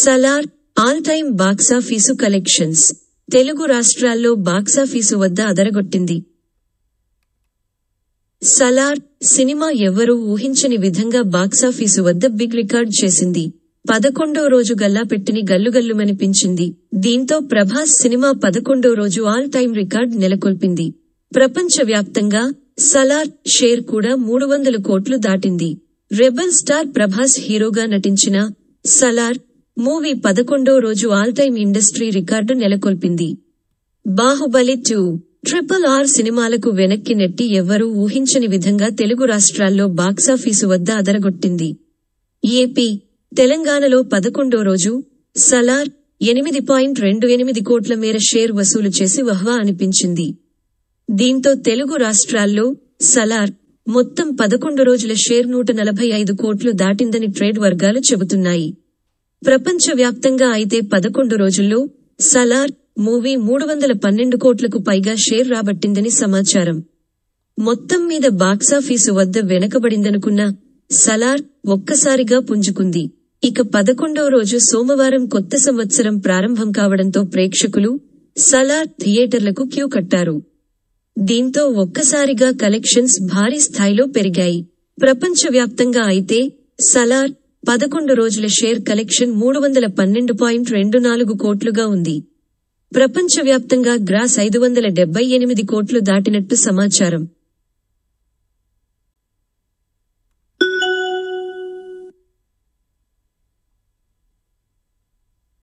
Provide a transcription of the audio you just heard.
Salaar all time box office collections. Telugu రాష్ట్రాల్లో box office వద్ద అదరగొట్టింది. Salaar cinema ఎవ్వరూ ఊహించని విధంగా బాక్సాఫీసు వద్ద బిగ్ రికార్డ్ చేసింది. 11వ రోజు గల్లాపెట్టిని గల్లుగల్లుమనిపించింది. దీంతో ప్రభాస్ సినిమా 11వ రోజు ఆల్ టైమ్ రికార్డ్ నెలకొల్పింది. ప్రపంచవ్యాప్తంగా సలార్ షేర్ కూడా 300 కోట్లు దాటింది. రెబల్ స్టార్ ప్రభాస్ హీరోగా నటించిన సలార్ మూవీ 11వ రోజు ఆల్ టైమ్ ఇండస్ట్రీ రికార్డు నెలకొల్పింది. బాహుబలి 2, RRR సినిమాలకు వెనక్కి నెట్టి ఎవ్వరూ ఊహించని విధంగా తెలుగు రాష్ట్రాల్లో బాక్సాఫీసు వద్ద అదరగొట్టింది. ఏపీ, తెలంగాణలో 11వ రోజు సలార్ 8.28 కోట్ల మేర షేర్ వసూలు చేసి వహ్వా అనిపించింది. దీంతో తెలుగు రాష్ట్రాల్లో సలార్ మొత్తం 11 రోజుల షేర్ 145 కోట్లు దాటిందని ట్రేడ్ వర్గాలు చెబుతున్నాయి. ప్రపంచవ్యాప్తంగా అయితే 11 రోజుల్లో సలార్ మూవీ 312 కోట్లకు పైగా షేర్ రాబట్టిందని సమాచారం. మొత్తం మీద బాక్సాఫీసు వద్ద వెనకబడిందనుకున్న సలార్ ఒక్కసారిగా పుంజుకుంది. ఇక 11వ రోజు సోమవారం కొత్త సంవత్సరం ప్రారంభం కావడంతో ప్రేక్షకులు సలార్ థియేటర్లకు క్యూ కట్టారు. దీంతో ఒక్కసారిగా కలెక్షన్స్ భారీ స్థాయిలో పెరిగాయి. ప్రపంచవ్యాప్తంగా అయితే సలార్ 11 రోజుల షేర్ కలెక్షన్ 312.24 కోట్లుగా ఉంది. ప్రపంచవ్యాప్తంగా గ్రాస్ 578 కోట్లు దాటినట్టు సమాచారం.